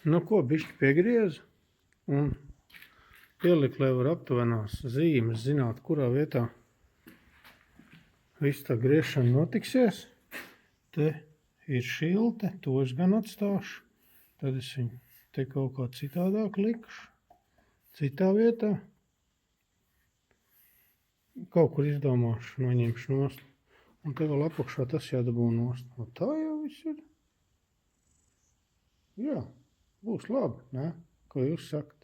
Nu ko, bišķi piegriezu un pieliku, lai var aptuvenās zīmes zināt, kurā vietā viss tā griešana notiksies. Te ir šilte, to es gan atstāšu. Tad es viņu te kaut kā citādāk likšu. Citā vietā. Kaut kur izdomāšu, noņemšu nost. Un te vēl apakšā tas jādabū nost. Un tā jau viss ir. Jā, būs labi, ne? Ko jūs sakat?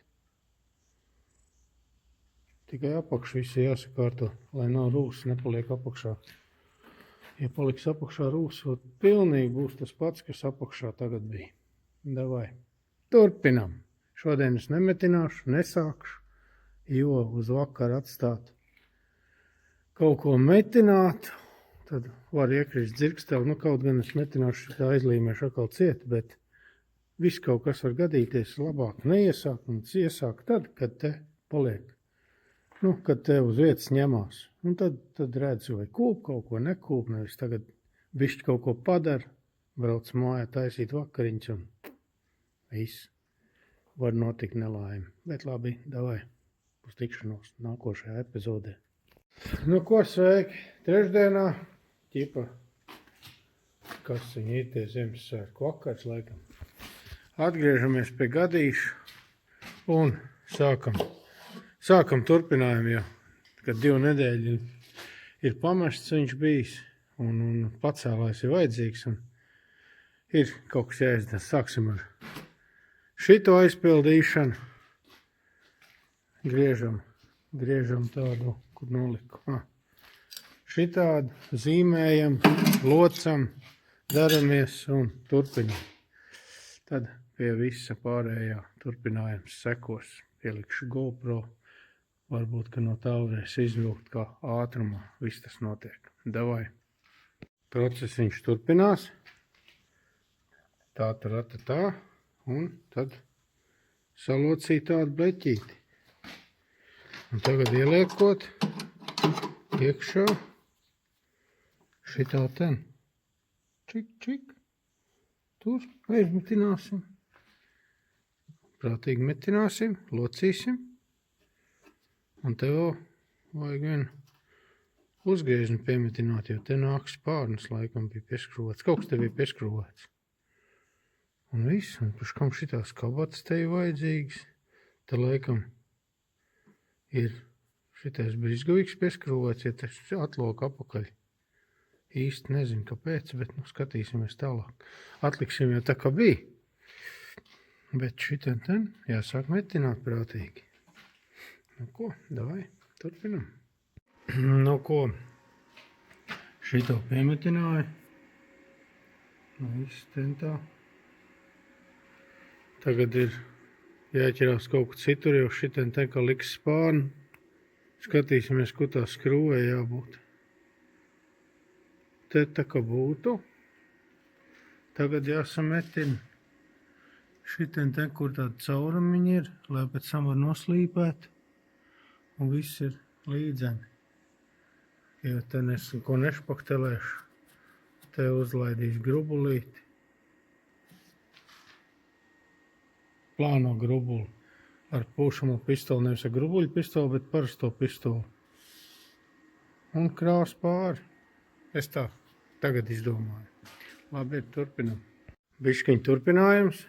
Tikai apakšu visi jāsakārto, lai nav rūs, nepaliek apakšā. Ja paliks apakšā rūs, pilnīgi būs tas pats, kas apakšā tagad bija. Davai. Turpinam. Šodien es nemetināšu, nesākšu, jo uz vakaru atstāt kaut ko metināt, tad var iekrist dzirkstēli. Nu, kaut gan es metināšu, tā aizlīmēšu atkal ciet, bet viss kaut kas var gadīties, labāk neiesākt un iesākt tad, kad te paliek. Nu, kad te uz vietas ņemās. Un tad redz, vai kūp kaut ko nekūp, nevis tagad bišķi kaut ko padara, brauc mājā taisīt vakariņas un viss. Var notikt nelaime. Bet labi, davai, uz tikšanos nākošajā epizodē. Nu ko, sveiki, trešdienā, ķipa, kas viņi ir tie Ziemassvētku vakars laikam. Atgriežamies pie gadīšu un sākam turpinājumu jau, kad 2 nedēļi ir pamests viņš bijis un pacēlājs ir vajadzīgs un ir kaut kas jāizdara. Sāksim ar šito aizpildīšanu. Griežam tādu, kur noliku. Šitādu zīmējam, locam, daramies un turpinam. Tad pie visa pārējā turpinājums sekos. Pielikšu GoPro. Varbūt, ka no tā varēs izvilkt, kā ātrumā viss tas notiek. Davai. Process viņš turpinās. Tā. Un tad salocīt tādu bleķīti. Un tagad ieliekot iekšā šitā ten. Čik. Tur aizmetināsim. Prātīgi metināsim, locīsim. Un te vēl vajag vienu uzgriežņu piemetināt, jo te nāk spārnas laikam bija pieskrūvēts. Kaut kas te bija pieskrūvēts. Un viss, un paš kam šitās kabatas te ir vajadzīgas. Te laikam ir šitais brizgavīgs pieskrūvēts, ja tas atloka apakaļ. Īsti nezinu, kāpēc, bet skatīsimies tālāk. Atliksim jau tā, kā bija. Bet šitien ten jāsāk metināt prātīgi. Nu ko, davai, turpinam. Nu ko, šito piemetināju. Viss ten tā. Tagad ir jāķerās kaut kur citur, jo šitien te kā liks spārnu. Skatīsimies, kur tā skrūvē jābūt. Te tā kā būtu. Tagad jāsametina šitien te, kur tāda caurumiņa ir, lai pēc tam var noslīpēt. Un viss ir līdzeni. Jo te ko nešpaktelēšu. Te uzlaidīs grubulīti. Plāno grubuli ar pūšamo pistoli, nevis ar grubuļu pistoli, bet parasto pistoli. Un krās pāri. Es tā tagad izdomāju. Labi, turpinam. Biškiņ turpinājums.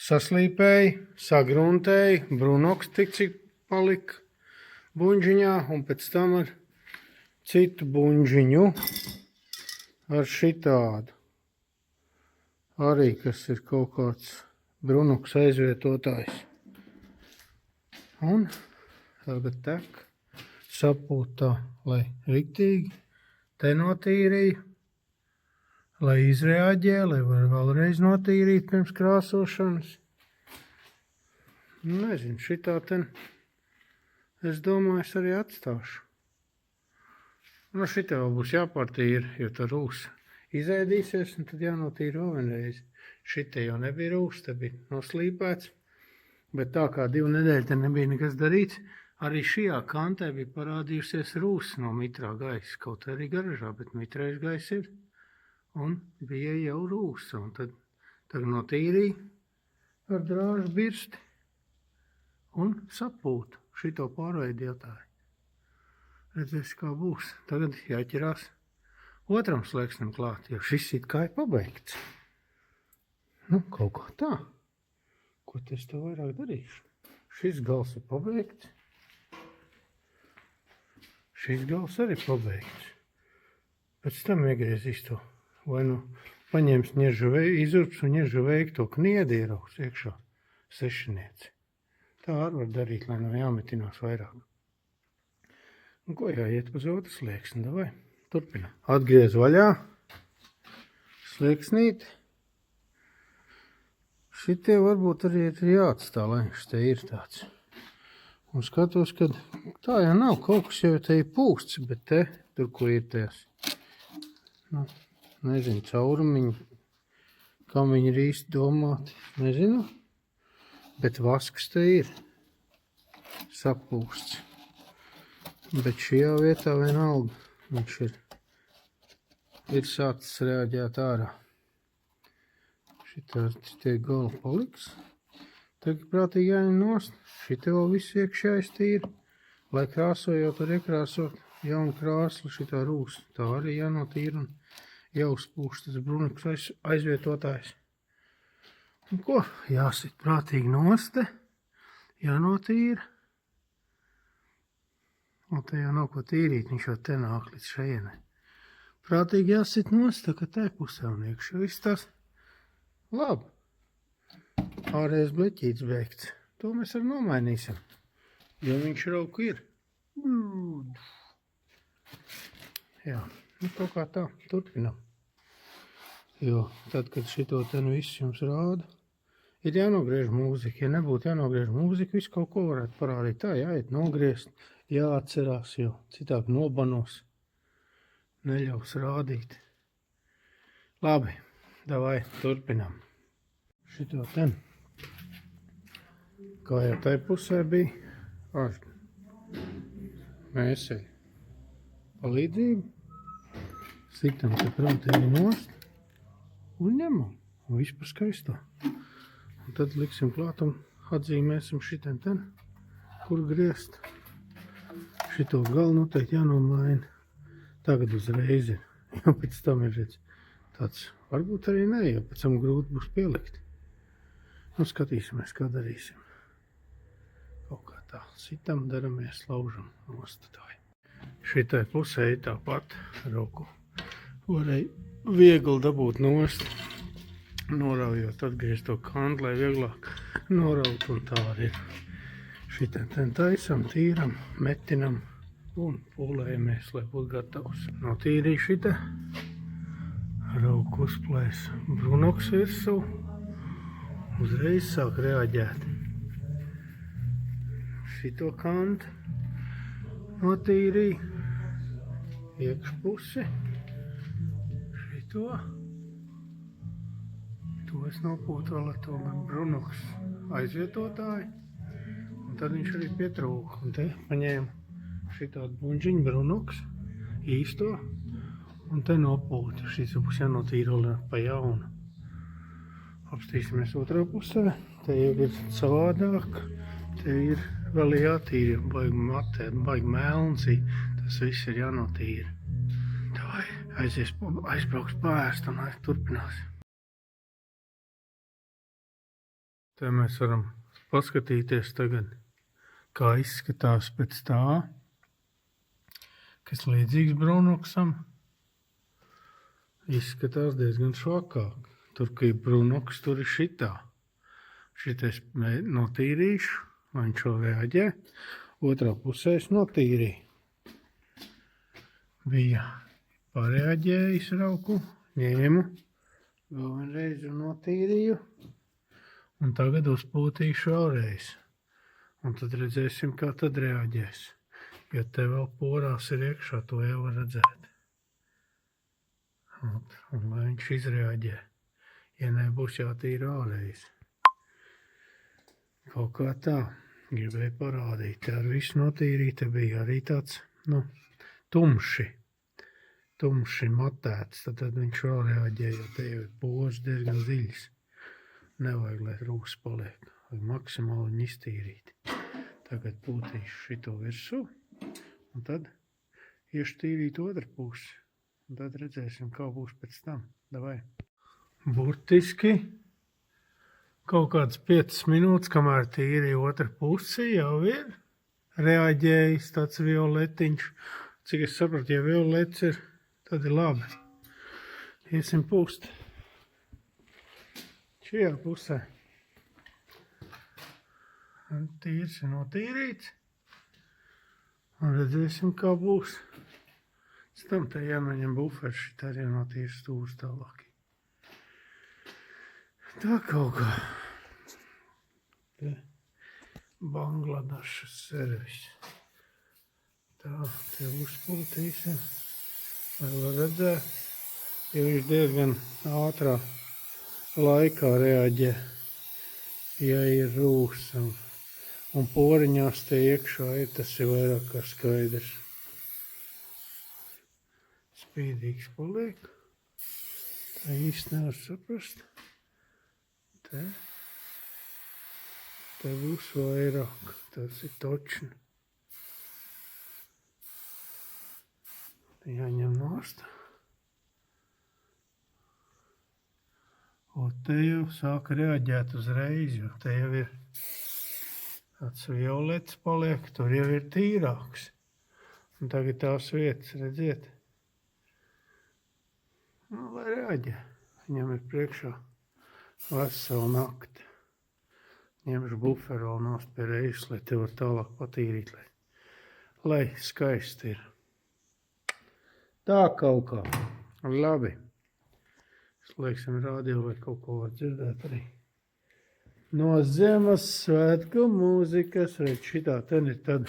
Saslīpēji, sagruntēji, brunoks tik cik palika buņģiņā un pēc tam ar citu buņģiņu ar šitādu. Arī, kas ir kaut kāds brunoks aizvietotājs. Un tagad tek sapūt tā, lai riktīgi te notīrīju, lai izreaģē, lai var vēlreiz notīrīt pirms krāsošanas. Nezinu, šitā ten, es domāju, es arī atstāšu. Nu, šitā vēl būs jāpārtīra, jo tā rūs izēdīsies, un tad jānotīra vēl vienreiz. Šitie jau nebija rūs, te bija noslīpēts, bet tā kā 2 nedēļas te nebija nekas darīts, arī šajā kantē bija parādījusies rūs no mitrā gaisa, kaut arī garažā, bet mitrais gaiss ir, un bija jau rūs, un tad Tagad notīrīju ar drāžu birsti un sapūtu. Šito pārveidītāju. Redzēs, kā būs. Tagad jāķerās otram slēksnim klāt, jo šis it kā ir pabeigts. Nu, kaut kā tā. Ko es te vairāk darīšu? Šis gals ir pabeigts. Šis gals arī pabeigts. Pēc tam iegriezīs to. Vai nu paņems izurps un ņežu veikto kniedi ierauks iekšā sešinieci. Tā arī var darīt, lai nav jāmetinās vairāk. Un ko jāiet uz otru slieksni, davai? Turpinām. Atgriez vaļā. Slieksnīt. Šitie varbūt arī ir jāatstā, lai viņš te ir tāds. Un skatos, ka tā jau nav, kaut kas jau te ir pūsts, bet te, tur, ko ir tās, nu, nezinu, caurumiņi, kam viņi ir īsti domāti, nezinu, bet vasks te ir sapūsts. Bet šajā vietā vienalga viņš ir sācis reaģēt ārā. Šitie gali paliks. Tagad prātīgi jāņem nost. Šitie vēl viss iekšējais tīri. Lai krāsojot var iekrāsot jaunu krāslu šitā rūs. Tā arī jānotīra un jāuzpūš tas brunaks aizvietotājs. Un ko? Jāsit prātīgi nost te. Jānotīra. Un te jau nav ko tīrīt, viņš jau te nāk līdz šajienai. Prātīgi jāsit nost, tā kā te pusē un iekšā viss tas. Labi. Ārējais bleķīts beigts. To mēs arī nomainīsim. Jo viņš rauku ir. Jā, nu kaut kā tā. Turpinām. Jo tad, kad šito te nu viss jums rāda, ir jānogriež mūzika. Ja nebūtu jānogriež mūzika, visu kaut ko varētu parādīt. Tā jāiet nogriezt, jāatcerās, jo citādi nobanos. Neļaus rādīt. Labi. Davai, turpinām. Šito ten. Kā jau tai pusē bija. Mēs ar palīdzību sitam te prātīgi nost un ņemam. Un viss par skaisto. Un tad liksim klāt un atzīmēsim šitien ten, kur griezt. Šito galu noteikti jānomaina. Tagad uzreiz ir. Jo pēc tam ir redz. Tāds varbūt arī ne, jo pēc tam grūti būs pielikt. Nu, skatīsimies, kā darīsim. Kaut kā tā. Sitam, daramies, laužam, nostatāji. Šitai pusē tāpat roku varēja viegli dabūt nost, noraujot, atgriezt to kantu, lai vieglāk noraut, un tā arī ir. Šitai ten taisam, tīram, metinam un pūlējamies, lai būtu gatavs. Notīrīju šitā. Rauku uzplēs brunoks virsū, uzreiz sāk reaģēt. Šito kantu notīrīju, iekšpusi, šito. To es nopūtu vēl ar to brunoks aizvietotāju, un tad viņš arī pietrūka. Un te paņēmu šitādu buņģiņu brunoks, īsto. Un te nopūta. Šis būs jānotīra pa jaunu. Apstīsimies otrā pusē. Te jau ir savādāk. Te ir vēl jātīra. Baigi matē, baigi melns. Tas viss ir jānotīra. Tā aizbrauks pārst un turpinās. Te mēs varam paskatīties tagad, kā izskatās pēc tā, kas līdzīgs brunoksam. Izskatās diezgan švakāk. Tur, ka ir brunoks, tur ir šitā. Šitais notīrīšu, lai viņš vēl reaģē. Otrā pusē es notīrīju. Bija pareaģējis rauku, ņēmu, vēl vienreiz un notīrīju. Un tagad uzpūtīšu vēlreiz. Un tad redzēsim, kā tad reaģēs. Jo te vēl porās ir iekšā, to jau var redzēt. Un lai viņš izreaģē, ja nebūs jātīra ārējais. Kaut kā tā, gribēju parādīt, te ar visu notīrīt, te bija arī tāds, nu, tumši matēts, tad viņš vēl reaģē, jo te jau ir požs diezgan dziļs. Nevajag, lai rūs paliek. Vajag maksimāli viņu iztīrīt. Tagad pūtīšu šito virsū. Un tad iešu tīrīt otru pusi. Un tad redzēsim, kā būs pēc tam. Davai. Burtiski kaut kāds 5 minūtes, kamēr tīrīja otru pusi, jau ir reaģējis tāds violetiņš. Cik es sapratu, ja violets ir, tad ir labi. Iesim pūst. Šajā pusē. Tīrs ir notīrīts. Un redzēsim, kā būs. Pēc tam te jānoņem bufers, šit arī notīrs stūrs tālāk. Tā kaut kā. Te Bangladešas servis. Tā, te uzpūtīsim. Lai var redzēt, ja viņš diezgan ātrā laikā reaģē, ja ir rūs un poriņās te iekšā ir, tas ir vairāk kā skaidrs. Spīdīgs paliek. Tā īsti nevar saprast. Te būs vairāk. Tas ir točni. Te jāņem nost. Un te jau sāk reaģēt uzreiz, jo te jau ir tāds violets paliek, tur jau ir tīrāks. Un tagad tās vietas, redziet, lai reaģē. Viņam ir priekšā vesela nakti. Ņemšu buferu vēl nost pie reizes, lai te var tālāk patīrīt, lai skaisti ir. Tā kaut kā. Labi. Slēgsim radio, lai kaut ko var dzirdēt arī. No Ziemassvētku mūzikas, redz šitā ten ir tad,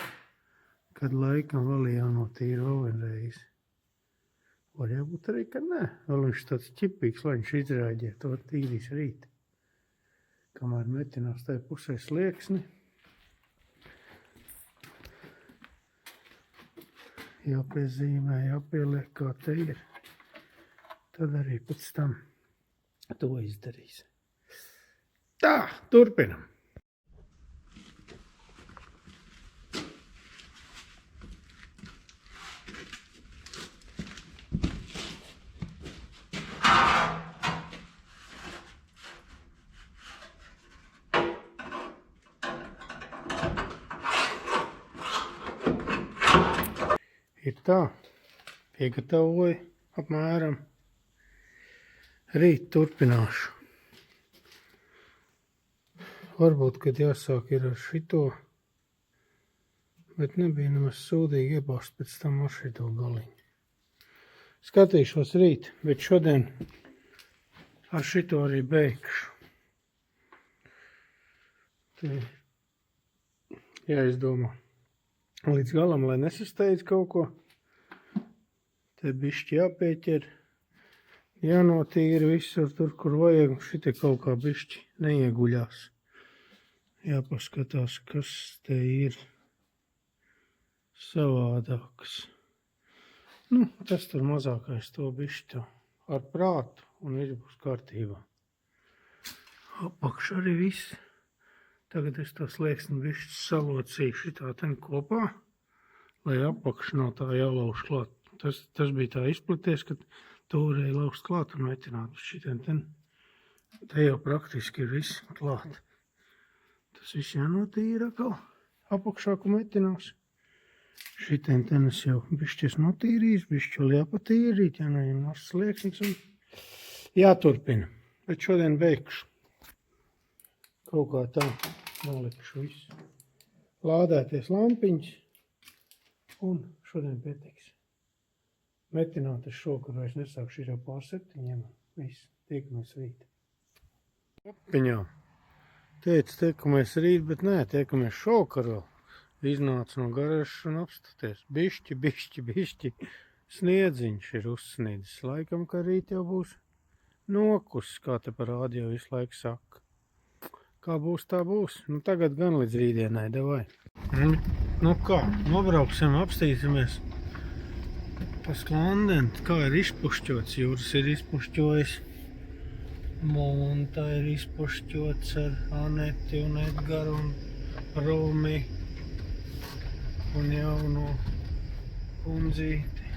kad laikam vēl jānotīra vēl vienreiz. Var jābūt arī, ka nē. Vēl viņš tāds ķipīgs, lai viņš izrāģē, to tīrīs rīt. Kamēr metinās tajā pusē slieksni. Jāpiezīmē, jāpieliek, kā te ir. Tad arī pēc tam to izdarīs. Tā, turpinam. Ir tā, piegatavoju apmēram. Rīt turpināšu. Varbūt, kad jāsāk ir ar šito, bet nebija nemaz sūdīgi iebāzt pēc tam ar šito galiņu. Skatīšos rīt, bet šodien ar šito arī beigšu. Te jāizdomā līdz galam, lai nesasteidz kaut ko. Te bišķi jāpieķer. Jānotīra visur tur, kur vajag. Šitie kaut kā bišķi neieguļās. Jāpaskatās, kas te ir savādāks. Nu, tas tur mazākais to bišķi ar prātu un viss būs kārtībā. Apakš arī viss. Tagad es to slieksni bišķi salocīju šitā ten kopā, lai apakš nav tā jālauž klāt. Tas bija tā izplaties, kad to varēja lauzt klāt un metināt. Šitien ten, te jau praktiski ir viss klāt. Tas viss jānotīra atkal apakšā, ko metinās. Šitien ten es jau bišķi esmu notīrījis, bišķi vēl jāpatīrīt, jānoņem no slieksnis un jāturpina. Bet šodien beigšu. Kaut kā tā nolikšu visu. Lādēties lampiņas un šodien pietiks. Metināt es šokar vairs nesākšu, ir jau pār 7. Viss, tiekamies rīt. Piņā. Tiekamies rīt, bet nē, tiekamies šokar vēl. Iznāca no garažas un apstaties. Bišķi. Sniedziņš ir uzsniedzis. Laikam, ka rīt jau būs nokus, kā te par rādio visu laiku saka. Kā būs, tā būs. Nu, tagad gan līdz rītdienai, davai. Nu kā, nobrauksim, apstīsimies. Tas Klandent, kā ir izpušķots, Jūras ir izpušķojis. Monta ir izpušķots ar Aneti un Edgaru un Romi un jauno kundzīti.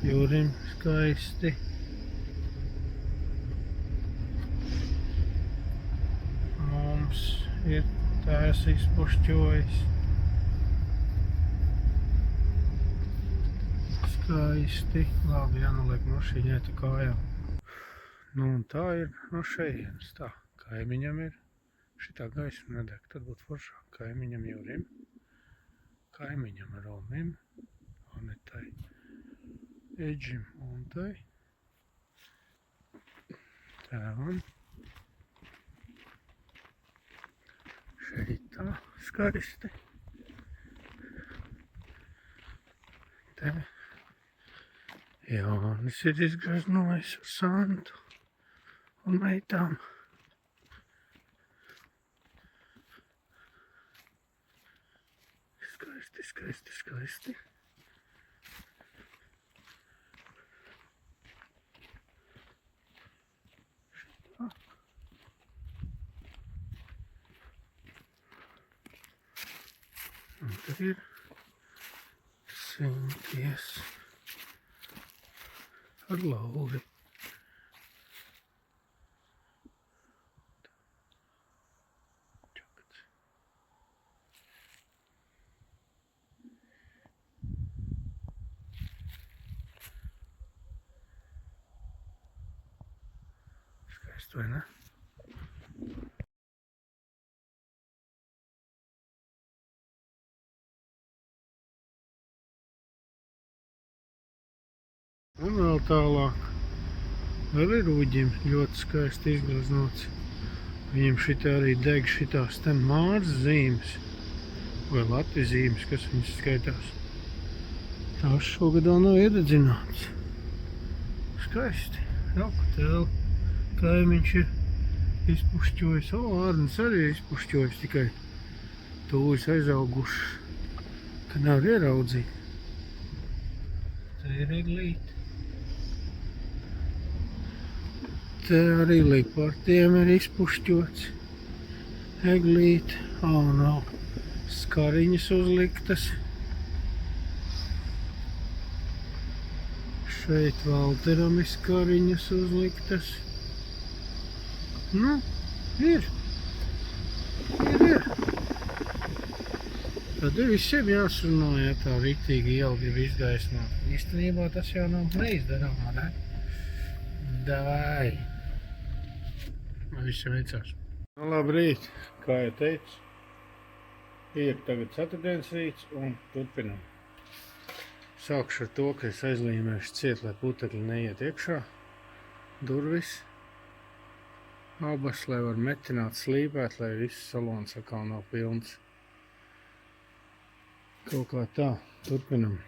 Jurim skaisti. Mums ir tēvs izpušķojis. Skaisti. Labi, jānoliek mašīņai tā kājām. Nu un tā ir no šejienes. Tā, kaimiņam ir šitā gaisma nedeg. Tad būtu foršāk. Kaimiņam Jurim. Kaimiņam Romim. Anetai. Edžim un tai. Tēvam. Šeit tā skaisti. Te Jānis ir izgraznojis ar Santu un meitām. Skaisti, skaisti, skaisti. Šitā. Un te ir Sinties ar Lauri. Čakats. Skaisti, vai ne? Un vēl tālāk. Vēl ir Uģim ļoti skaisti izgleznots. Viņam šitā arī deg šitās te Mārs zīmes. Vai Latvijas zīmes, kas viņas skaitās. Tās šogad vēl nav iededzināts. Skaisti. Jauka tēla. Kaimiņš ir izpušķojis. Ārnis arī ir izpušķojis, tikai tūvis aizauguši, ka nevar ieraudzīt. Te ir eglīte. Te arī līpartiem ir izpušķots. Eglīte. Nav skariņas uzliktas. Šeit Valteram ir skariņas uzliktas. Nu, ir. Tad ir visiem jāsrunā, ja tā riktīgi ielga ir izgaismā. Īstenībā tas jau nav neizdarāmā, ne? Davai! Visiem veicās. Labrīt, kā jau teicu, ir tagad ceturtdienas rīts un turpinam. Sākšu ar to, ka es aizlīmēšu ciet, lai putekļi neiet iekšā. Durvis. Abas, lai var metināt, slīpēt, lai viss salons atkal nav pilns. Kaut kā tā, turpinam.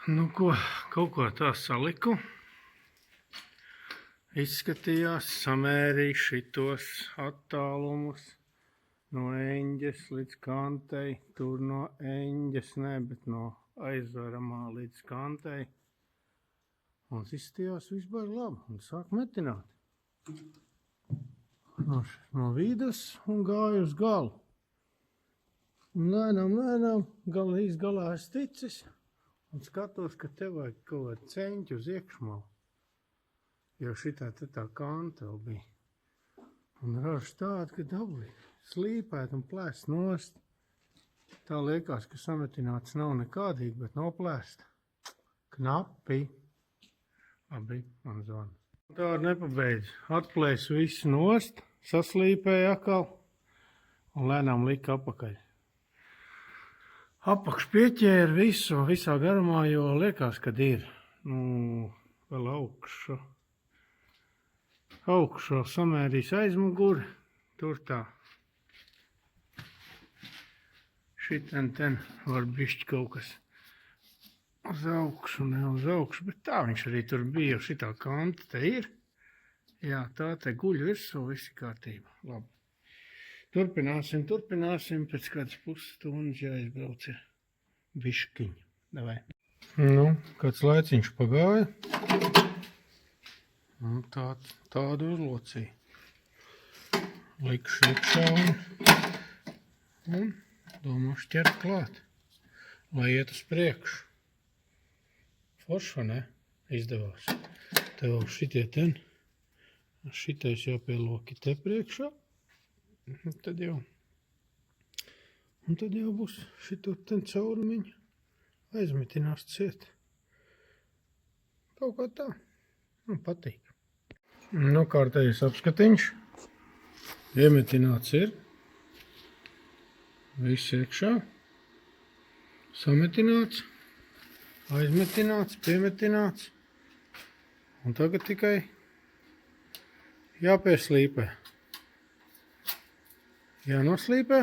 Nu ko, kaut ko tā saliku. Izskatījās, samērīju šitos attālumus no eņģes līdz kantei. Tur no eņģes ne, bet no aizvaramā līdz kantei. Un izskatījās viss baigi labi un sāk metināt. No vidus un gāju uz galu. Un lēnām, galā es ticis. Un skatos, ka te vajag kaut kādu ceņķu uz iekšmalu. Jo šitā te tā kanta vēl bija. Un ražu tādu, ka dabūja slīpēt un plēst nost. Tā liekas, ka sametināts nav nekādīgi, bet noplēst. Knapi. Labi, man zvana. Tā ar nepabeidz. Atplēsu visu nost, saslīpēju atkal un lēnām lika apakaļ. Apakš pieķēra visu, visā garumā, jo liekas, kad ir. Vēl augšu samērīs aizmuguri. Tur tā. Šiten var bišķi kaut kas uz augšu, ne uz augšu, bet tā viņš arī tur bija, jo šitā kanta te ir. Jā, tā te guļ virsū, visi kārtība. Labi. Turpināsim, pēc kādas pusstundas jāizbrauc ir biškiņi. Davai. Kāds laiciņš pagāja. Tādu uzlocīju. Likšu iekšā un domāšu ķert klāt, lai iet uz priekšu. Forša, ne? Izdevās. Tev šitie šitais jāpieloki te priekšā. Un tad jau būs šito caurumiņu aizmetinās ciet. Kaut kā tā. Man patīk. Kārtējais apskatiņš. Iemetināts ir. Viss iekšā. Sametināts. Aizmetināts, piemetināts. Un tagad tikai jāpieslīpē. Jānoslīpē.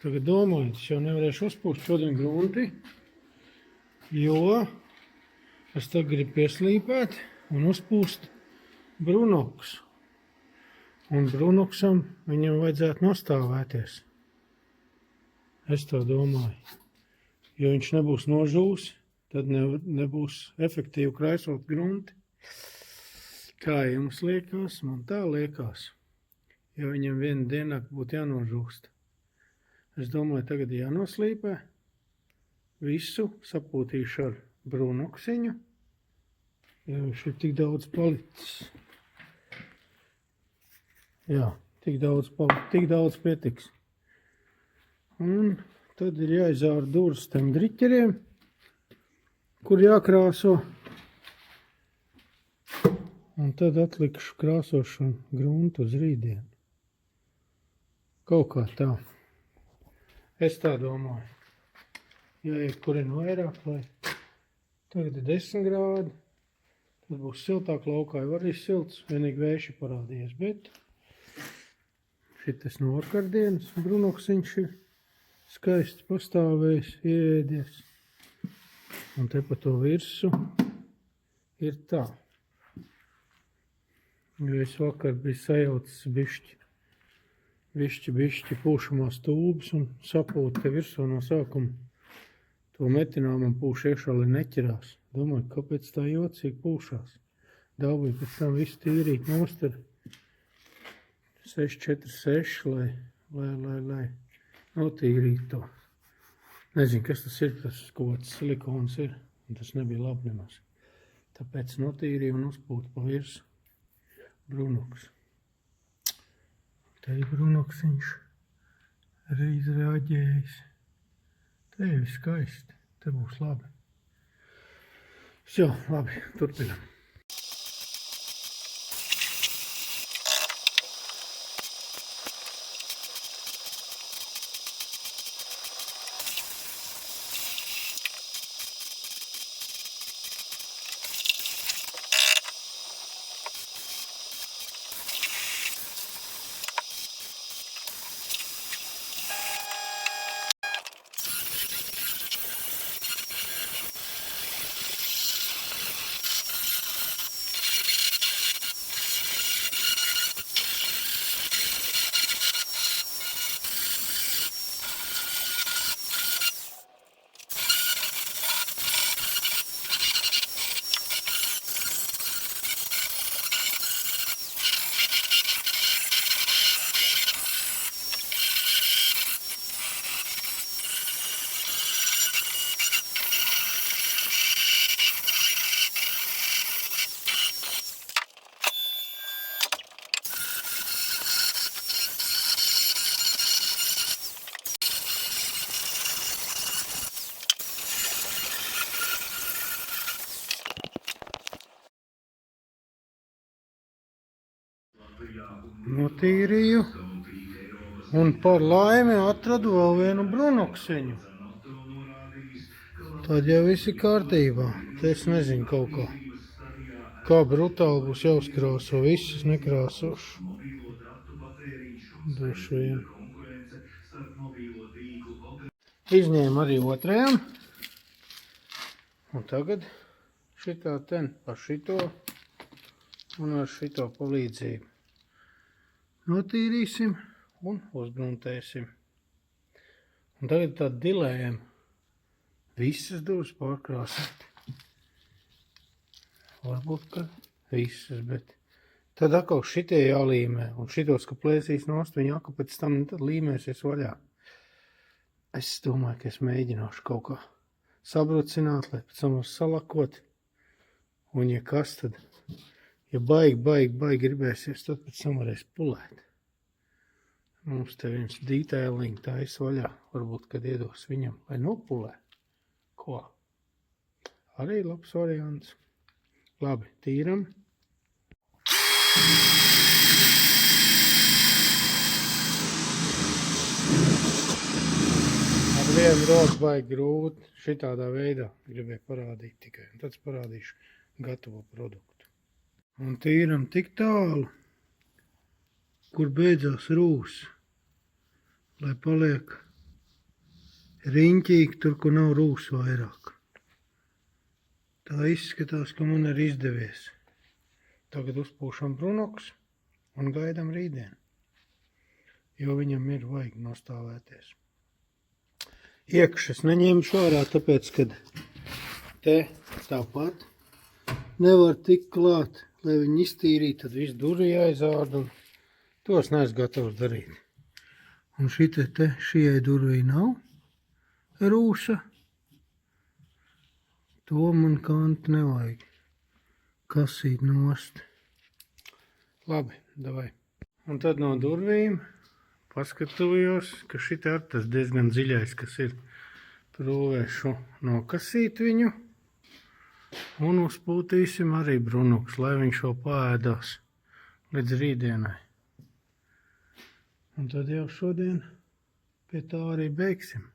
Tagad domāju, es jau nevarēšu uzpūst šodien grunti, jo es tagad gribu pieslīpēt un uzpūst brunoks. Un brunoksam viņam vajadzētu nostāvēties. Es tā domāju. Jo viņš nebūs nožūs, tad nebūs efektīvi kraisot grunti. Kā jums liekas, man tā liekas. Jo viņam vienu diennakt būtu jānožūst. Es domāju, tagad jānoslīpē. Visu sapūtīšu ar brunoksiņu. Jo viņš ir tik daudz palicis. Jā, tik daudz pietiks. Un tad ir jāizāra durvis tiem driķeriem, kur jākrāso. Un tad atlikšu krāsošanu gruntu uz rītdienu. Kaut kā tā. Es tā domāju. Jāiet kurien vairāk, lai tagad ir 10 grādi. Tad būs siltāk laukā, jau arī silts, vienīgi vējš ir parādījies, bet šitas no vakardienas brunoksiņš ir skaisti pastāvējis, ieēdies. Un te pa to virsu ir tā. Jo es vakar biju sajaucis bišķi pūšamās tūbas un sapūtu te virsū no sākuma. To metināmu un pūšu iekšā, lai neķerās. Domāju, kāpēc tā jocīgi pūšās. Dabūju pēc tam visu tīrīt nost ar 646, lai notīrīt to. Nezinu, kas tas ir, tas kaut kāds silikons ir, un tas nebija labi nemaz. Tāpēc notīrīju un uzpūtu pa virsu brunoks. Te ir brunoksiņš arī izreaģējis. Te ir skaisti, te būs labi. Labi, turpinām. Notīrīju. Un par laimi atradu vēl vienu brunoksiņu. Tad jau viss ir kārtībā. Te es nezinu kaut kā. Kā brutāli būs jāuzkrāso, visus nekrāsošu. Droši vien. Izņēmu arī otrajam. Un tagad šitā ten ar šito un ar šito palīdzību notīrīsim un uzbruntēsim. Un tagad tā dilējam visas durvis pārkrāsēt. Varbūt, ka visas, bet tad atkal šitie jālīmē. Un šitos, ka plēsīs nost, viņi atkal pēc tam tad līmēsies vaļā. Es domāju, ka es mēģināšu kaut kā sabrucināt, lai pēc tam salakot. Un ja kas tad, ja baigi gribēsies, tad pēc tam varēs pulēt. Mums te viens dītēliņi tais vaļā. Varbūt, kad iedos viņam, lai nopulē. Ko? Arī labs variants. Labi, tīram. Ar vienu roku baigi grūti šitādā veidā gribēju parādīt tikai. Un tad parādīšu gatavo produktu. Un tīram tik tālu, kur beidzās rūs, lai paliek riņķīgi tur, kur nav rūs vairāk. Tā izskatās, ka man ir izdevies. Tagad uzpūšam brunoks un gaidam rītdien, jo viņam ir vajag nostāvēties. Iekšas neņemšu ārā, tāpēc, kad te tāpat nevar tikt klāt, lai viņi iztīrīt, tad visu durvi jāizārda un tos neesmu gatavs darīt. Un šijai durvī nav rūsa. To man kantu nevajag kasīt nost. Labi, davai. Un tad no durvīm paskatījos, ka šitā ar tas diezgan dziļais, kas ir. Prūvēšu nokasīt viņu. Un uzpūtīsim arī brunoks, lai viņš vēl paēdās līdz rītdienai. Un tad jau šodien pie tā arī beigsim.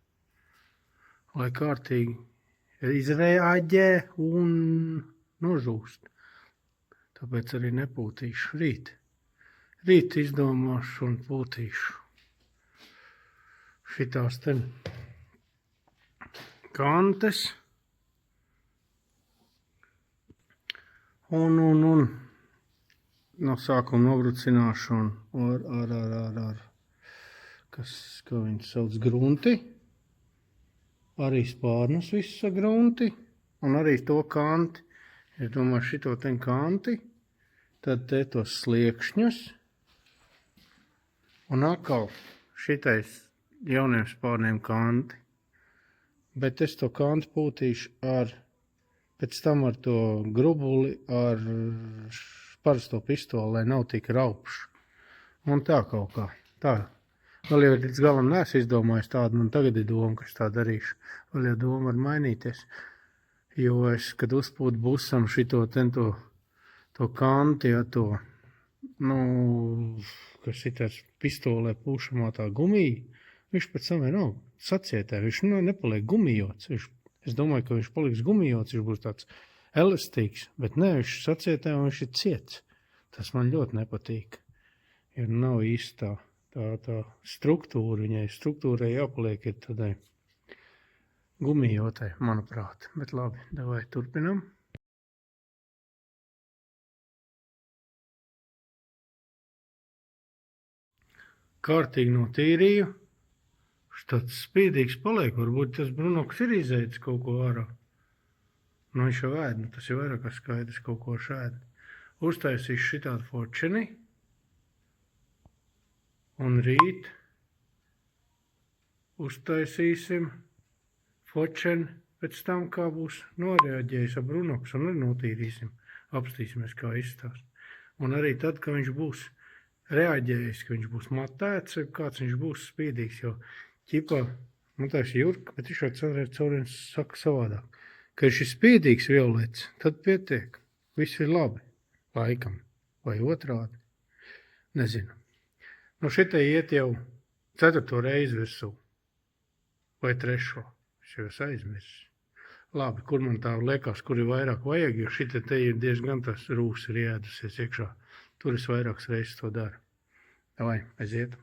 Lai kārtīgi izrēģē un nožūst. Tāpēc arī nepūtīšu rīt. Rīt izdomāšu un pūtīšu. Šitās te kantes. Un no sākuma nobrucināšu un ar kā viņi sauc, grunti. Arī spārnus visus ar grunti. Un arī to kanti. Es domāju, šito ten kanti. Tad te tos sliekšņus. Un atkal šitais jauniem spārniem kanti. Bet es to kanti pūtīšu pēc tam ar to grubuli, ar parasto pistoli, lai nav tik raupšs. Un tā kaut kā. Tā. Vēl jau līdz galam neesmu izdomājis tādu, man tagad ir doma, ka es tā darīšu. Vēl jau doma var mainīties. Jo es, kad uzpūtu busam šito to kanti, ja to, kas ir tāds pistolē pūšamā tā gumija, viņš pēc tam nav sacietē, viņš nepaliek gumijots. Es domāju, ka viņš paliks gumijots, viņš būs tāds elastīgs, bet ne, viņš sacietē un viņš ir ciets. Tas man ļoti nepatīk, jo nav īsti tā struktūra, viņai struktūrai jāpaliek ir tādai gumijotai, manuprāt. Bet labi, davai turpinam. Kārtīgi notīrīju. Tāds spīdīgs paliek, varbūt tas brunoks ir izēdis kaut ko ārā. Viņš jau ēd, tas ir vairāk kā skaidrs, kaut ko šēd. Uztaisīšu šitādu fočeni. Un rīt uztaisīsim fočeni pēc tam, kā būs noreaģējis ar brunoks, un arī notīrīsim, apstīsimies, kā izstās. Un arī tad, kad viņš būs reaģējis, ka viņš būs matēts, kāds viņš būs spīdīgs, jo ķipā, tā ir jurka, bet viņš jau caurien saka savādāk. Kad viņš ir spīdīgs violets, tad pietiek, viss ir labi, laikam, vai otrādi. Nezinu. Nu šitai iet jau 4. reizi virsū. Vai 3. Es jau esmu aizmirsis. Labi, kur man tā liekas, kur ir vairāk vajag, jo šitai te ir diezgan tas rūs ir iedusies iekšā. Tur es vairākas reizes to daru. Davai, aiziet.